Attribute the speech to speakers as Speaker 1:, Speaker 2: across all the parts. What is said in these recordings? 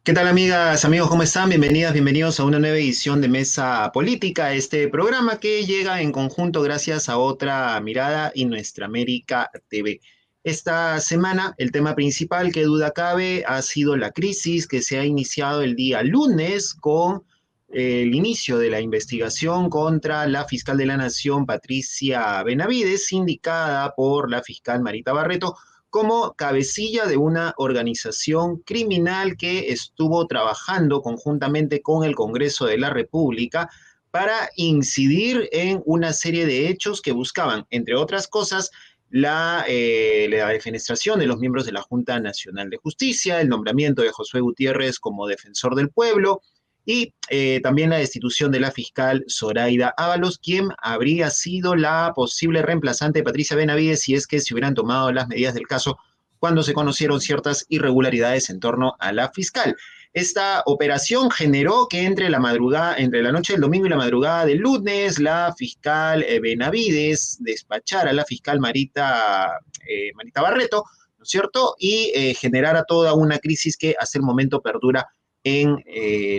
Speaker 1: ¿Qué tal amigas, amigos? ¿Cómo están? Bienvenidas, bienvenidos a una nueva edición de Mesa Política, este programa que llega en conjunto gracias a Otra Mirada y Nuestra América TV. Esta semana el tema principal, que duda cabe, ha sido la crisis que se ha iniciado el día lunes con el inicio de la investigación contra la fiscal de la Nación, Patricia Benavides, indicada por la fiscal Marita Barreto como cabecilla de una organización criminal que estuvo trabajando conjuntamente con el Congreso de la República para incidir en una serie de hechos que buscaban, entre otras cosas, la defenestración de los miembros de la Junta Nacional de Justicia, el nombramiento de Josué Gutiérrez como defensor del pueblo y también la destitución de la fiscal Zoraida Ábalos, quien habría sido la posible reemplazante de Patricia Benavides si es que se hubieran tomado las medidas del caso cuando se conocieron ciertas irregularidades en torno a la fiscal. Esta operación generó que entre la noche del domingo y la madrugada del lunes, la fiscal Benavides despachara a la fiscal Marita Barreto, ¿no es cierto? Y generara toda una crisis que hasta el momento perdura en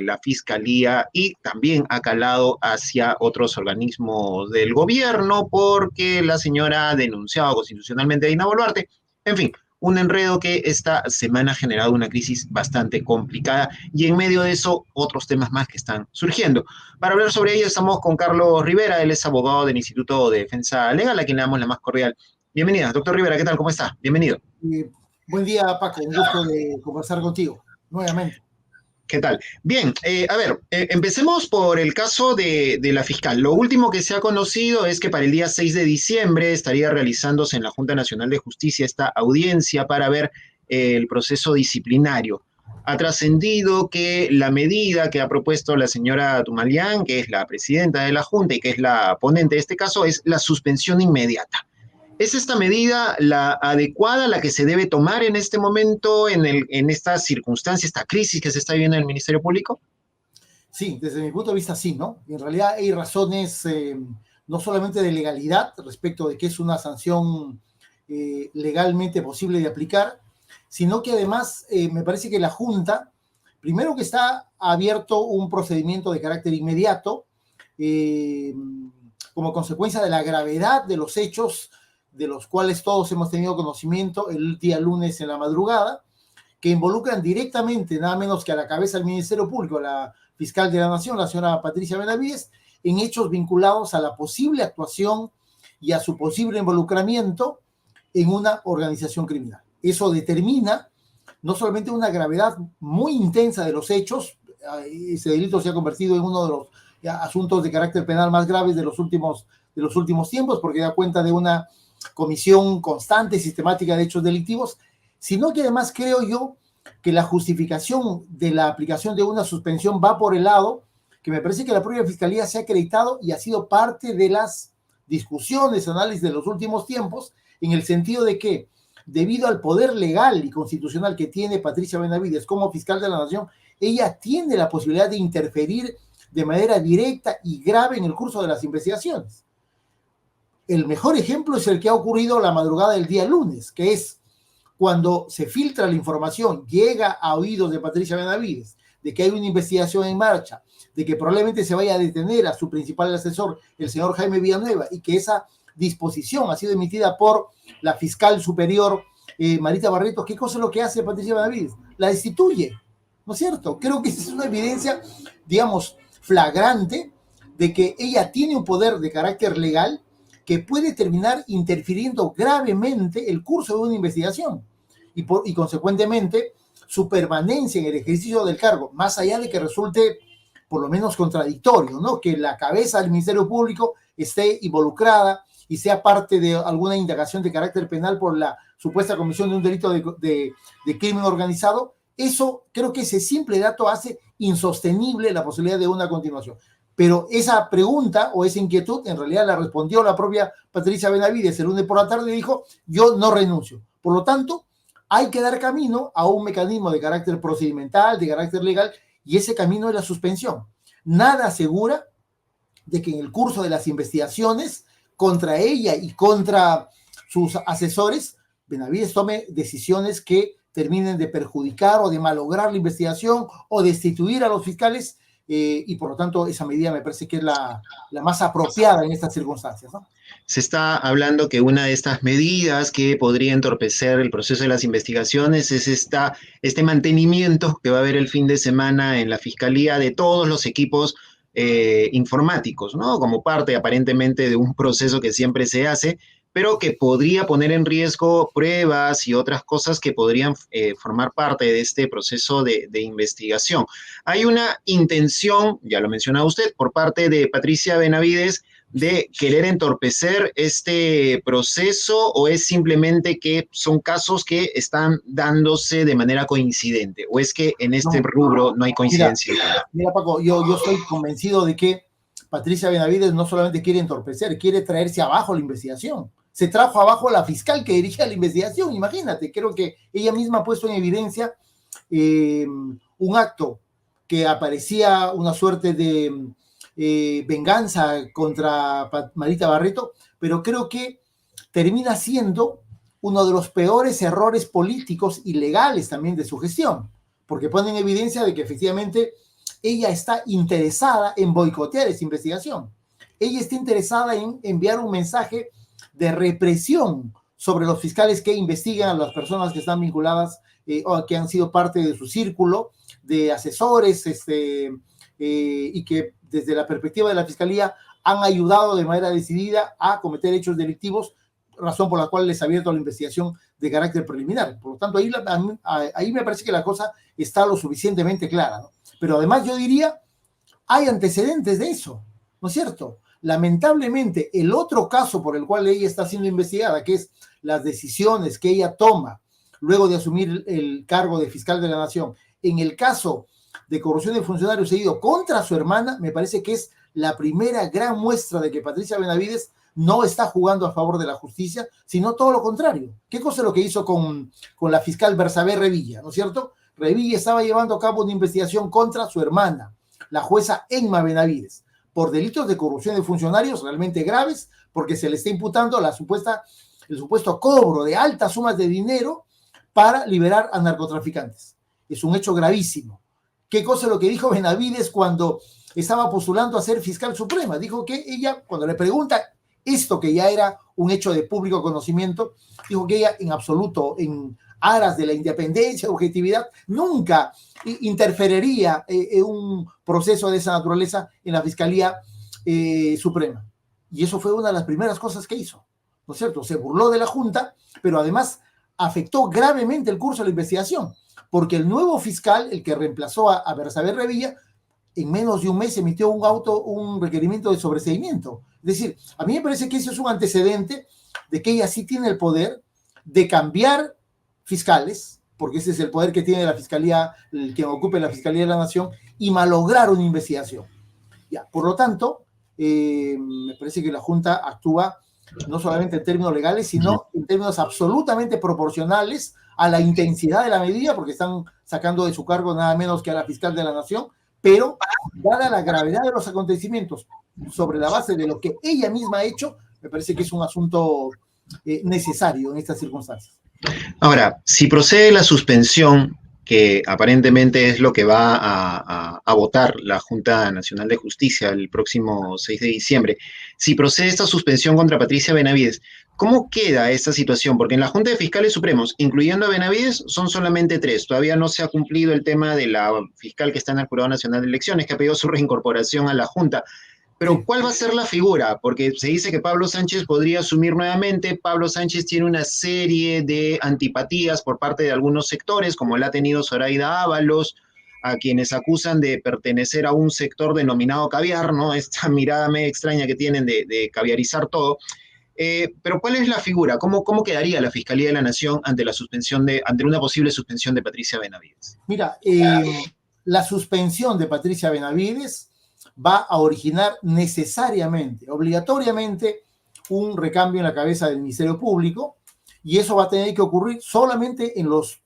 Speaker 1: la fiscalía y también ha calado hacia otros organismos del gobierno porque la señora ha denunciado constitucionalmente a Dina Boluarte. En fin, un enredo que esta semana ha generado una crisis bastante complicada y en medio de eso otros temas más que están surgiendo. Para hablar sobre ello estamos con Carlos Rivera, él es abogado del Instituto de Defensa Legal, a quien le damos la más cordial bienvenida. Doctor Rivera, ¿qué tal? ¿Cómo está? Bienvenido.
Speaker 2: Buen día, Paco, un gusto de conversar contigo nuevamente.
Speaker 1: ¿Qué tal? Bien, empecemos por el caso de la fiscal. Lo último que se ha conocido es que para el día 6 de diciembre estaría realizándose en la Junta Nacional de Justicia esta audiencia para ver el proceso disciplinario. Ha trascendido que la medida que ha propuesto la señora Tumalián, que es la presidenta de la Junta y que es la ponente de este caso, es la suspensión inmediata. ¿Es esta medida la adecuada, la que se debe tomar en este momento, en esta circunstancia, esta crisis que se está viviendo en el Ministerio Público?
Speaker 2: Sí, desde mi punto de vista sí, ¿no? En realidad hay razones no solamente de legalidad respecto de que es una sanción legalmente posible de aplicar, sino que además me parece que la Junta, primero que está abierto un procedimiento de carácter inmediato, como consecuencia de la gravedad de los hechos de los cuales todos hemos tenido conocimiento el día lunes en la madrugada, que involucran directamente nada menos que a la cabeza del Ministerio Público, a la fiscal de la Nación, la señora Patricia Benavides, en hechos vinculados a la posible actuación y a su posible involucramiento en una organización criminal. Eso determina no solamente una gravedad muy intensa de los hechos, ese delito se ha convertido en uno de los asuntos de carácter penal más graves de los últimos tiempos, porque da cuenta de una comisión constante y sistemática de hechos delictivos, sino que además creo yo que la justificación de la aplicación de una suspensión va por el lado que me parece que la propia Fiscalía se ha acreditado y ha sido parte de las discusiones, análisis de los últimos tiempos, en el sentido de que debido al poder legal y constitucional que tiene Patricia Benavides como fiscal de la Nación, ella tiene la posibilidad de interferir de manera directa y grave en el curso de las investigaciones. El mejor ejemplo es el que ha ocurrido la madrugada del día lunes, que es cuando se filtra la información, llega a oídos de Patricia Benavides, de que hay una investigación en marcha, de que probablemente se vaya a detener a su principal asesor, el señor Jaime Villanueva, y que esa disposición ha sido emitida por la fiscal superior Marita Barreto. ¿Qué cosa es lo que hace Patricia Benavides? La destituye, ¿no es cierto? Creo que esa es una evidencia, digamos, flagrante de que ella tiene un poder de carácter legal que puede terminar interfiriendo gravemente el curso de una investigación y consecuentemente su permanencia en el ejercicio del cargo, más allá de que resulte por lo menos contradictorio, ¿no? Que la cabeza del Ministerio Público esté involucrada y sea parte de alguna indagación de carácter penal por la supuesta comisión de un delito de crimen organizado. Eso, creo que ese simple dato hace insostenible la posibilidad de una continuación. Pero esa pregunta o esa inquietud en realidad la respondió la propia Patricia Benavides el lunes por la tarde y dijo: yo no renuncio. Por lo tanto, hay que dar camino a un mecanismo de carácter procedimental, de carácter legal, y ese camino es la suspensión. Nada asegura de que en el curso de las investigaciones contra ella y contra sus asesores, Benavides tome decisiones que terminen de perjudicar o de malograr la investigación o destituir a los fiscales, y por lo tanto esa medida me parece que es la más apropiada en estas circunstancias, ¿no?
Speaker 1: Se está hablando que una de estas medidas que podría entorpecer el proceso de las investigaciones es este mantenimiento que va a haber el fin de semana en la Fiscalía de todos los equipos informáticos, ¿no? Como parte aparentemente de un proceso que siempre se hace, pero que podría poner en riesgo pruebas y otras cosas que podrían formar parte de este proceso de investigación. Hay una intención, ya lo mencionaba usted, por parte de Patricia Benavides, de querer entorpecer este proceso, o es simplemente que son casos que están dándose de manera coincidente, o es que en este rubro no hay coincidencia?
Speaker 2: Mira Paco, yo estoy convencido de que Patricia Benavides no solamente quiere entorpecer, quiere traerse abajo la investigación. Se trajo abajo a la fiscal que dirigía la investigación, imagínate. Creo que ella misma ha puesto en evidencia un acto que aparecía una suerte de venganza contra Marita Barreto, pero creo que termina siendo uno de los peores errores políticos y legales también de su gestión, porque pone en evidencia de que efectivamente ella está interesada en boicotear esa investigación. Ella está interesada en enviar un mensaje de represión sobre los fiscales que investigan a las personas que están vinculadas o que han sido parte de su círculo de asesores, y que desde la perspectiva de la Fiscalía han ayudado de manera decidida a cometer hechos delictivos, razón por la cual les ha abierto la investigación de carácter preliminar. Por lo tanto, ahí me parece que la cosa está lo suficientemente clara, ¿no? Pero además yo diría, hay antecedentes de eso, ¿no es cierto? Lamentablemente, el otro caso por el cual ella está siendo investigada, que es las decisiones que ella toma luego de asumir el cargo de fiscal de la Nación, en el caso de corrupción de funcionarios seguido contra su hermana, me parece que es la primera gran muestra de que Patricia Benavides no está jugando a favor de la justicia, sino todo lo contrario. ¿Qué cosa es lo que hizo con la fiscal Bersabé Revilla, ¿no es cierto? Revilla estaba llevando a cabo una investigación contra su hermana, la jueza Emma Benavides, por delitos de corrupción de funcionarios realmente graves, porque se le está imputando el supuesto cobro de altas sumas de dinero para liberar a narcotraficantes. Es un hecho gravísimo. ¿Qué cosa es lo que dijo Benavides cuando estaba postulando a ser fiscal suprema? Dijo que ella, cuando le pregunta esto que ya era un hecho de público conocimiento, dijo que ella en absoluto, en aras de la independencia, objetividad, nunca interferiría en un proceso de esa naturaleza en la Fiscalía Suprema. Y eso fue una de las primeras cosas que hizo, ¿no es cierto? Se burló de la Junta, pero además afectó gravemente el curso de la investigación, porque el nuevo fiscal, el que reemplazó a Bersabé Revilla, en menos de un mes emitió un requerimiento de sobreseimiento. Es decir, a mí me parece que eso es un antecedente de que ella sí tiene el poder de cambiar fiscales, porque ese es el poder que tiene la Fiscalía, el que ocupe la Fiscalía de la Nación, y malograr una investigación. Ya, por lo tanto, me parece que la Junta actúa no solamente en términos legales, sino en términos absolutamente proporcionales a la intensidad de la medida, porque están sacando de su cargo nada menos que a la fiscal de la Nación, pero dada la gravedad de los acontecimientos sobre la base de lo que ella misma ha hecho, me parece que es un asunto necesario en estas circunstancias.
Speaker 1: Ahora, si procede la suspensión, que aparentemente es lo que va a votar la Junta Nacional de Justicia el próximo 6 de diciembre, si procede esta suspensión contra Patricia Benavides, ¿cómo queda esta situación? Porque en la Junta de Fiscales Supremos, incluyendo a Benavides, son solamente 3. Todavía no se ha cumplido el tema de la fiscal que está en el Jurado Nacional de Elecciones, que ha pedido su reincorporación a la Junta. Pero ¿cuál va a ser la figura? Porque se dice que Pablo Sánchez podría asumir nuevamente. Pablo Sánchez tiene una serie de antipatías por parte de algunos sectores, como la ha tenido Zoraida Ábalos, a quienes acusan de pertenecer a un sector denominado caviar, ¿no? Esta mirada medio extraña que tienen de caviarizar todo. Pero ¿cuál es la figura? ¿Cómo quedaría la Fiscalía de la Nación ante una posible suspensión de Patricia Benavides?
Speaker 2: Mira, la suspensión de Patricia Benavides va a originar necesariamente, obligatoriamente, un recambio en la cabeza del Ministerio Público, y eso va a tener que ocurrir solamente en los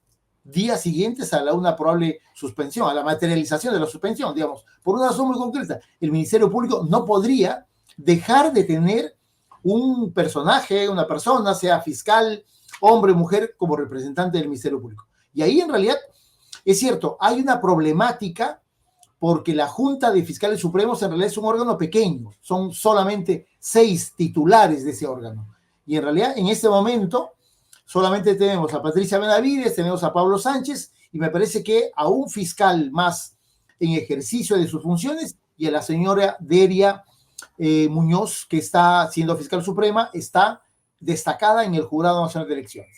Speaker 2: días siguientes a una probable suspensión, a la materialización de la suspensión, digamos, por una razón muy concreta. El Ministerio Público no podría dejar de tener un personaje, una persona, sea fiscal, hombre o mujer, como representante del Ministerio Público. Y ahí en realidad es cierto, hay una problemática porque la Junta de Fiscales Supremos en realidad es un órgano pequeño, son solamente 6 titulares de ese órgano. Y en realidad en este momento solamente tenemos a Patricia Benavides, tenemos a Pablo Sánchez y me parece que a un fiscal más en ejercicio de sus funciones y a la señora Deria Muñoz, que está siendo fiscal suprema, está destacada en el Jurado Nacional de Elecciones.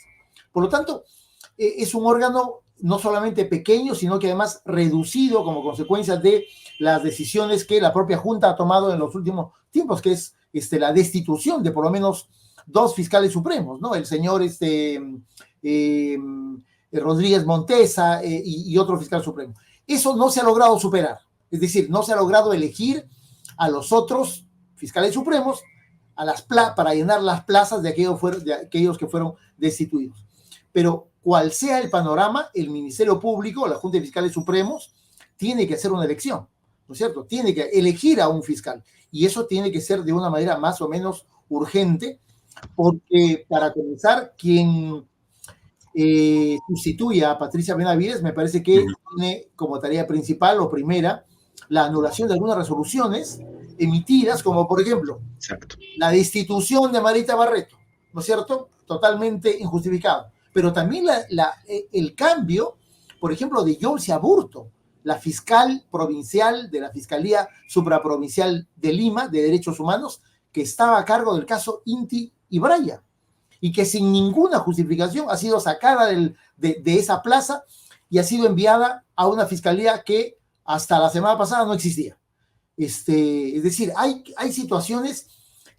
Speaker 2: Por lo tanto, es un órgano no solamente pequeño, sino que además reducido como consecuencia de las decisiones que la propia Junta ha tomado en los últimos tiempos, que es la destitución de por lo menos 2 fiscales supremos, ¿no? El señor Rodríguez Montesa y otro fiscal supremo. Eso no se ha logrado superar, es decir, no se ha logrado elegir a los otros fiscales supremos para llenar las plazas de aquellos que fueron destituidos. Pero cual sea el panorama, el Ministerio Público, la Junta de Fiscales Supremos, tiene que hacer una elección, ¿no es cierto? Tiene que elegir a un fiscal y eso tiene que ser de una manera más o menos urgente, porque para comenzar, quien sustituya a Patricia Benavides me parece que tiene como tarea principal o primera la anulación de algunas resoluciones emitidas, como por ejemplo la destitución de Marita Barreto, ¿no es cierto? Totalmente injustificado. Pero también el cambio, por ejemplo, de Yolcia Aburto, la fiscal provincial de la Fiscalía Supraprovincial de Lima de Derechos Humanos, que estaba a cargo del caso Inti y Braya, y que sin ninguna justificación ha sido sacada de esa plaza y ha sido enviada a una fiscalía que hasta la semana pasada no existía. Es decir, hay situaciones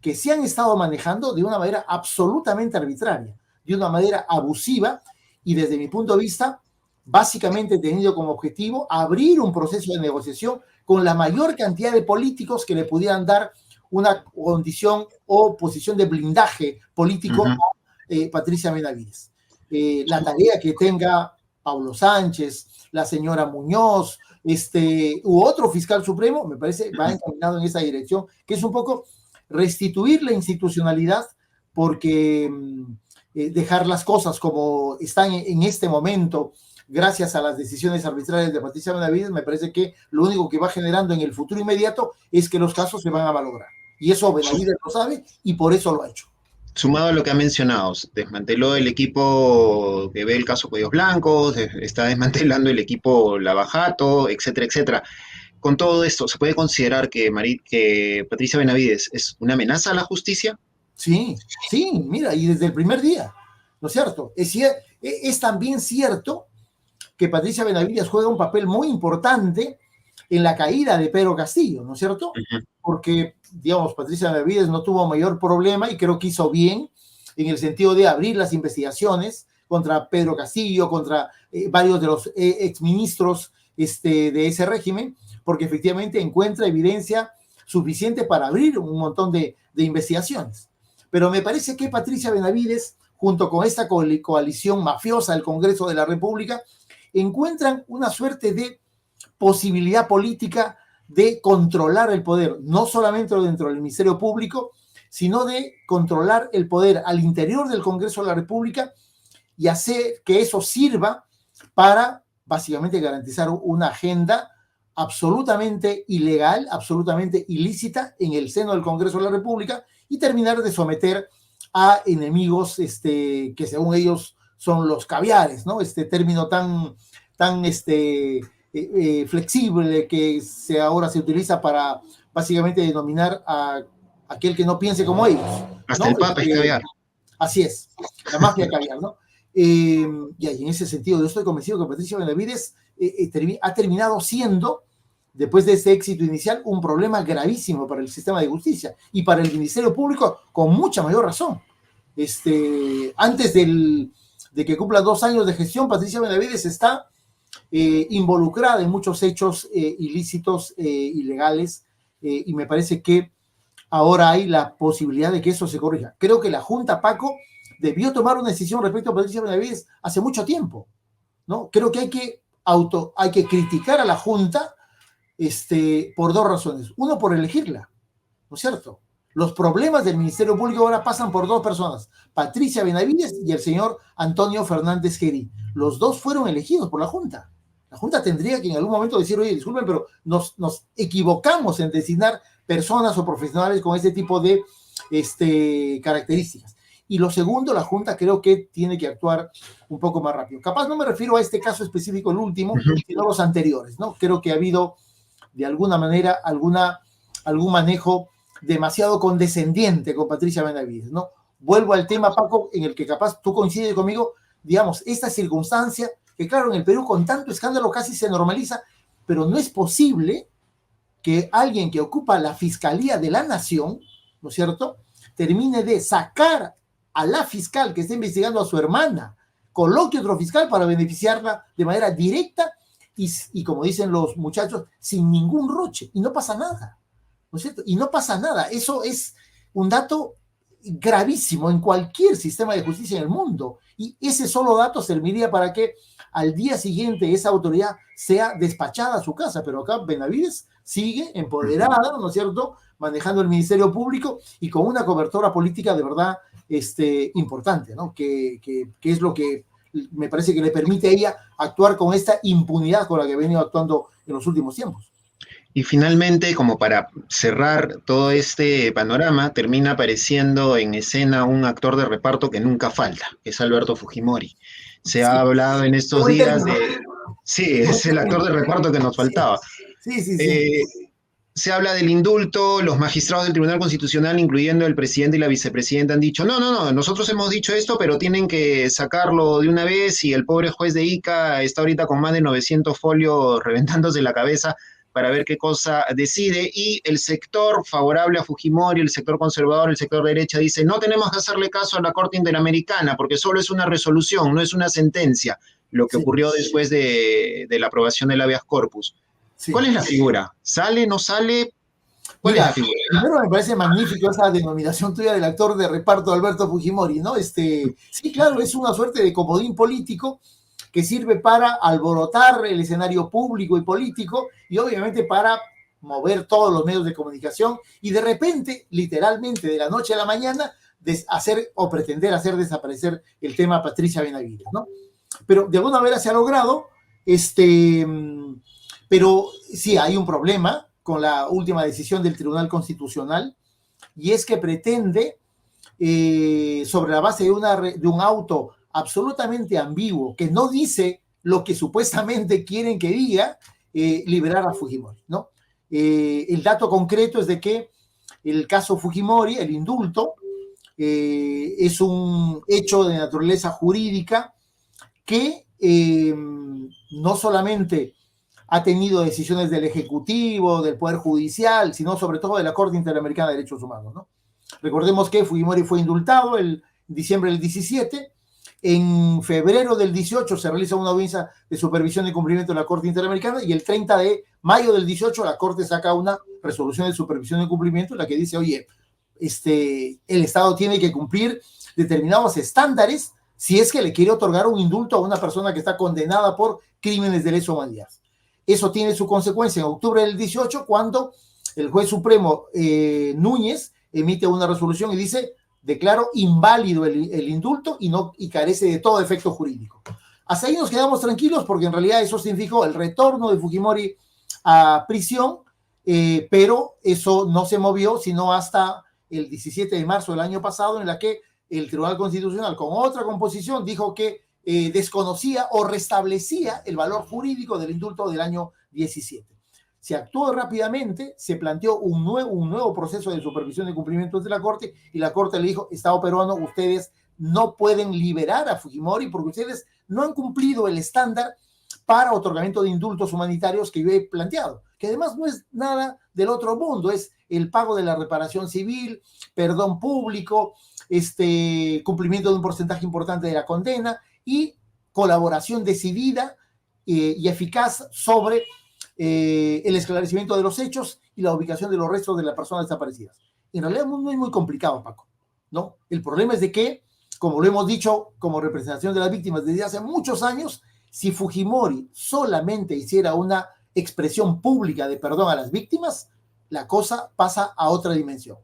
Speaker 2: que se han estado manejando de una manera absolutamente arbitraria, de una manera abusiva y desde mi punto de vista, básicamente teniendo como objetivo abrir un proceso de negociación con la mayor cantidad de políticos que le pudieran dar una condición o posición de blindaje político a Patricia Benavides. La tarea que tenga Pablo Sánchez, la señora Muñoz, u otro fiscal supremo, me parece, va encaminado en esa dirección, que es un poco restituir la institucionalidad, porque dejar las cosas como están en este momento, gracias a las decisiones arbitrarias de Patricia Benavides, me parece que lo único que va generando en el futuro inmediato es que los casos se van a malograr. Y eso Benavides lo sabe y por eso lo ha hecho.
Speaker 1: Sumado a lo que ha mencionado, desmanteló el equipo que ve el caso Cuellos Blancos, está desmantelando el equipo Lavajato, etcétera, etcétera. Con todo esto, ¿se puede considerar que Patricia Benavides es una amenaza a la justicia?
Speaker 2: Sí, sí, mira, y desde el primer día, ¿no es cierto? Es también cierto que Patricia Benavides juega un papel muy importante en la caída de Pedro Castillo, ¿no es cierto? Porque, digamos, Patricia Benavides no tuvo mayor problema y creo que hizo bien en el sentido de abrir las investigaciones contra Pedro Castillo, contra varios de los exministros de ese régimen, porque efectivamente encuentra evidencia suficiente para abrir un montón de investigaciones. Pero me parece que Patricia Benavides, junto con esta coalición mafiosa del Congreso de la República, encuentran una suerte de posibilidad política de controlar el poder, no solamente dentro del Ministerio Público, sino de controlar el poder al interior del Congreso de la República y hacer que eso sirva para básicamente garantizar una agenda absolutamente ilegal, absolutamente ilícita en el seno del Congreso de la República y terminar de someter a enemigos que según ellos son los caviares, ¿no? Este término tan flexible que ahora se utiliza para básicamente denominar a aquel que no piense como ellos, ¿no?
Speaker 1: Hasta el Papa es caviar.
Speaker 2: Así es, la mafia caviar, ¿no? Y en ese sentido yo estoy convencido que Patricia Benavides ha terminado siendo, después de ese éxito inicial, un problema gravísimo para el sistema de justicia y para el Ministerio Público con mucha mayor razón. Antes de que cumpla 2 años de gestión, Patricia Benavides está involucrada en muchos hechos ilícitos, ilegales, y me parece que ahora hay la posibilidad de que eso se corrija. Creo que la Junta, Paco, debió tomar una decisión respecto a Patricia Benavides hace mucho tiempo, ¿no? Creo que hay que criticar a la Junta por 2 razones. Uno, por elegirla, ¿no es cierto? Los problemas del Ministerio Público ahora pasan por dos personas, Patricia Benavides y el señor Antonio Fernández Gerí. Los dos fueron elegidos por la Junta. La Junta tendría que en algún momento decir, oye, disculpen, pero nos equivocamos en designar personas o profesionales con este tipo de características. Y lo segundo, la Junta creo que tiene que actuar un poco más rápido. Capaz no me refiero a este caso específico, el último, sino a los anteriores, ¿no? Creo que ha habido, de alguna manera, algún manejo demasiado condescendiente con Patricia Benavides, ¿no? Vuelvo al tema, Paco, en el que capaz tú coincides conmigo, digamos, esta circunstancia, que claro, en el Perú con tanto escándalo casi se normaliza, pero no es posible que alguien que ocupa la Fiscalía de la Nación, ¿no es cierto?, termine de sacar a la fiscal que está investigando a su hermana, coloque otro fiscal para beneficiarla de manera directa y como dicen los muchachos, sin ningún roche, y no pasa nada, ¿no es cierto? Y no pasa nada. Eso es un dato gravísimo en cualquier sistema de justicia en el mundo, y ese solo dato serviría para que al día siguiente esa autoridad sea despachada a su casa, pero acá Benavides sigue empoderada, ¿no es cierto?, manejando el Ministerio Público y con una cobertura política de verdad importante, ¿no? Que es lo que me parece que le permite a ella actuar con esta impunidad con la que ha venido actuando en los últimos tiempos.
Speaker 1: Y finalmente, como para cerrar todo este panorama, termina apareciendo en escena un actor de reparto que nunca falta, que es Alberto Fujimori. Se ha hablado en estos días de... Sí, es el actor de reparto que nos faltaba.
Speaker 2: Sí.
Speaker 1: Se habla del indulto, los magistrados del Tribunal Constitucional, incluyendo el presidente y la vicepresidenta, han dicho, no, nosotros hemos dicho esto, pero tienen que sacarlo de una vez, y el pobre juez de Ica está ahorita con más de 900 folios reventándose la cabeza para ver qué cosa decide, y el sector favorable a Fujimori, el sector conservador, el sector derecha, dice, no tenemos que hacerle caso a la Corte Interamericana, porque solo es una resolución, no es una sentencia, lo que ocurrió después de la aprobación del habeas corpus. Sí. ¿Cuál es la figura? ¿Sale, no sale? ¿Cuál es la figura?
Speaker 2: Primero me parece magnífico esa denominación tuya del actor de reparto Alberto Fujimori, ¿no? Sí, claro, es una suerte de comodín político que sirve para alborotar el escenario público y político y obviamente para mover todos los medios de comunicación y de repente, literalmente de la noche a la mañana, hacer o pretender hacer desaparecer el tema Patricia Benavides, ¿no? Pero de alguna manera se ha logrado, pero sí hay un problema con la última decisión del Tribunal Constitucional, y es que pretende, sobre la base de un auto absolutamente ambiguo, que no dice lo que supuestamente quieren que diga, liberar a Fujimori, ¿no? El dato concreto es de que el caso Fujimori, el indulto, es un hecho de naturaleza jurídica que no solamente ha tenido decisiones del Ejecutivo, del Poder Judicial, sino sobre todo de la Corte Interamericana de Derechos Humanos, ¿no? Recordemos que Fujimori fue indultado en diciembre del 17, en febrero del 18 se realiza una audiencia de supervisión y cumplimiento de la Corte Interamericana, y el 30 de mayo del 18 la Corte saca una resolución de supervisión y cumplimiento en la que dice, oye, el Estado tiene que cumplir determinados estándares si es que le quiere otorgar un indulto a una persona que está condenada por crímenes de lesa humanidad. Eso tiene su consecuencia en octubre del 18, cuando el juez supremo Núñez emite una resolución y dice, declaro inválido el indulto y carece de todo efecto jurídico. Hasta ahí nos quedamos tranquilos porque en realidad eso significó el retorno de Fujimori a prisión, pero eso no se movió sino hasta el 17 de marzo del año pasado, en la que el Tribunal Constitucional, con otra composición, dijo que desconocía o restablecía el valor jurídico del indulto del año 17. Se actuó rápidamente, se planteó un nuevo proceso de supervisión y cumplimiento de la Corte, y la Corte le dijo, Estado peruano, ustedes no pueden liberar a Fujimori porque ustedes no han cumplido el estándar para otorgamiento de indultos humanitarios que yo he planteado, que además no es nada del otro mundo, es el pago de la reparación civil, perdón público, cumplimiento de un porcentaje importante de la condena y colaboración decidida y eficaz sobre el esclarecimiento de los hechos y la ubicación de los restos de las personas desaparecidas. En realidad no es muy complicado, Paco, ¿no? El problema es de que, como lo hemos dicho como representación de las víctimas desde hace muchos años, si Fujimori solamente hiciera una expresión pública de perdón a las víctimas, la cosa pasa a otra dimensión.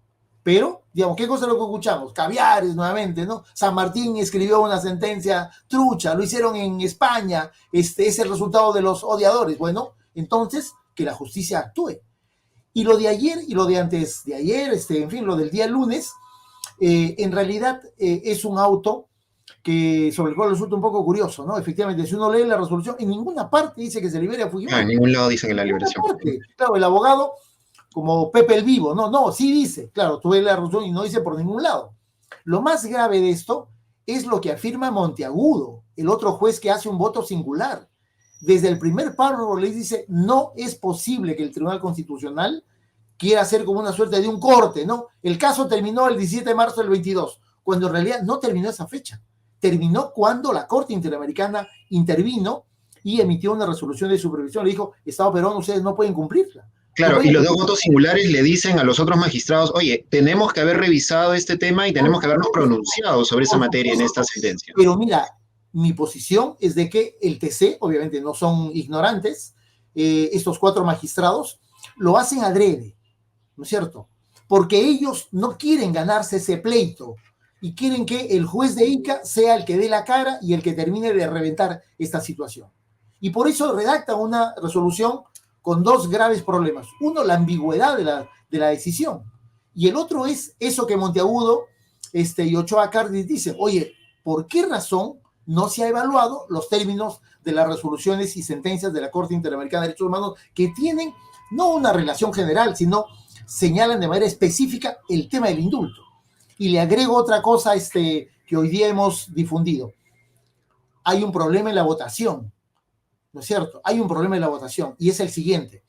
Speaker 2: Pero, digamos, ¿qué cosa es lo que escuchamos? Caviares nuevamente, ¿no? San Martín escribió una sentencia trucha, lo hicieron en España, es el resultado de los odiadores. Bueno, entonces, que la justicia actúe. Y lo de ayer y lo de antes de ayer, en fin, lo del día lunes, en realidad es un auto que sobre el cual resulta un poco curioso, ¿no? Efectivamente, si uno lee la resolución, en ninguna parte dice que se libere a Fujimori.
Speaker 1: En ningún lado dicen que la liberación.
Speaker 2: Claro, el abogado, como Pepe el Vivo, no, sí dice, claro, tú ves la resolución y no dice por ningún lado. Lo más grave de esto es lo que afirma Monteagudo, el otro juez que hace un voto singular. Desde el primer párrafo le dice, no es posible que el Tribunal Constitucional quiera hacer como una suerte de un corte, ¿no? El caso terminó el 17 de marzo del 22, cuando en realidad no terminó esa fecha. Terminó cuando la Corte Interamericana intervino y emitió una resolución de supervisión. Le dijo, Estado peruano, ustedes no pueden cumplirla.
Speaker 1: Claro,
Speaker 2: no
Speaker 1: y los dos votos singulares le dicen a los otros magistrados, oye, tenemos que haber revisado este tema y tenemos que habernos pronunciado sobre esa materia en esta sentencia.
Speaker 2: Pero mira, mi posición es de que el TC, obviamente no son ignorantes, estos 4 magistrados lo hacen adrede, ¿no es cierto? Porque ellos no quieren ganarse ese pleito y quieren que el juez de Ica sea el que dé la cara y el que termine de reventar esta situación. Y por eso redactan una resolución con 2 graves problemas. Uno, la ambigüedad de la decisión. Y el otro es eso que Monteagudo y Ochoa Cárdenas dicen, oye, ¿por qué razón no se ha evaluado los términos de las resoluciones y sentencias de la Corte Interamericana de Derechos Humanos que tienen no una relación general, sino señalan de manera específica el tema del indulto? Y le agrego otra cosa que hoy día hemos difundido. Hay un problema en la votación, ¿no es cierto? Hay un problema en la votación y es el siguiente.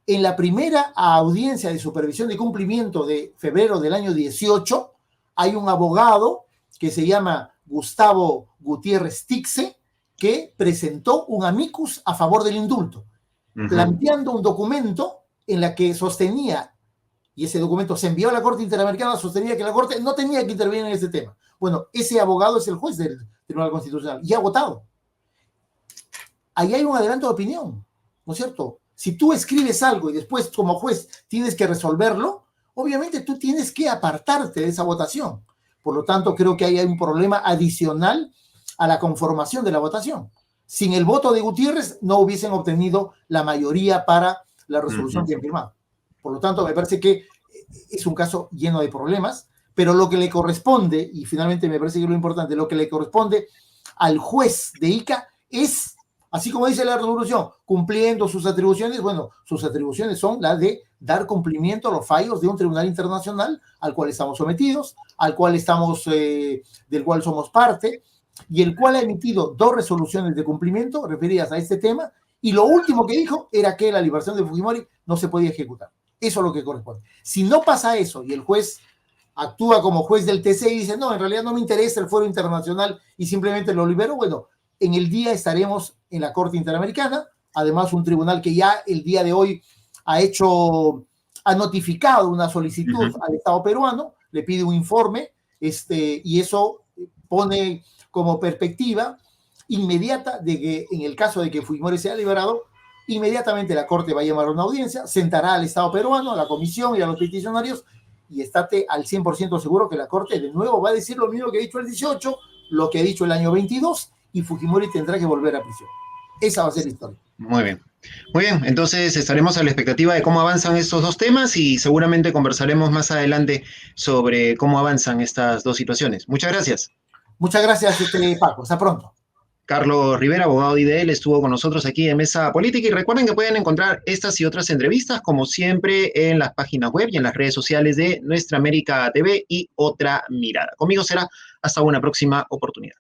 Speaker 2: En la primera audiencia de supervisión de cumplimiento de febrero del año 18, hay un abogado que se llama Gustavo Gutiérrez Tixe que presentó un amicus a favor del indulto, planteando un documento en la que sostenía, y ese documento se envió a la Corte Interamericana, sostenía que la Corte no tenía que intervenir en este tema. Bueno, ese abogado es el juez del Tribunal Constitucional y ha votado. Ahí hay un adelanto de opinión, ¿no es cierto? Si tú escribes algo y después como juez tienes que resolverlo, obviamente tú tienes que apartarte de esa votación. Por lo tanto, creo que ahí hay un problema adicional a la conformación de la votación. Sin el voto de Gutiérrez no hubiesen obtenido la mayoría para la resolución que han firmado. Por lo tanto, me parece que es un caso lleno de problemas, pero lo que le corresponde, y finalmente me parece que es lo importante, lo que le corresponde al juez de Ica es, así como dice la resolución, cumpliendo sus atribuciones. Bueno, sus atribuciones son las de dar cumplimiento a los fallos de un tribunal internacional al cual estamos sometidos, al cual del cual somos parte, y el cual ha emitido 2 resoluciones de cumplimiento referidas a este tema, y lo último que dijo era que la liberación de Fujimori no se podía ejecutar. Eso es lo que corresponde. Si no pasa eso y el juez actúa como juez del TC y dice, no, en realidad no me interesa el fuero internacional y simplemente lo libero, bueno, en el día estaremos en la Corte Interamericana, además un tribunal que ya el día de hoy ha notificado una solicitud al Estado peruano, le pide un informe, y eso pone como perspectiva inmediata de que en el caso de que Fujimori sea liberado, inmediatamente la Corte va a llamar a una audiencia, sentará al Estado peruano, a la comisión y a los peticionarios, y estate al 100% seguro que la Corte de nuevo va a decir lo mismo que ha dicho el 18, lo que ha dicho el año 22, y Fujimori tendrá que volver a prisión. Esa va a ser la historia.
Speaker 1: Muy bien. Muy bien, entonces estaremos a la expectativa de cómo avanzan estos 2 temas y seguramente conversaremos más adelante sobre cómo avanzan estas 2 situaciones. Muchas gracias.
Speaker 2: Muchas gracias, Paco. Hasta pronto.
Speaker 1: Carlos Rivera, abogado de IDL, estuvo con nosotros aquí en Mesa Política y recuerden que pueden encontrar estas y otras entrevistas como siempre en las páginas web y en las redes sociales de Nuestra América TV y Otra Mirada. Conmigo será hasta una próxima oportunidad.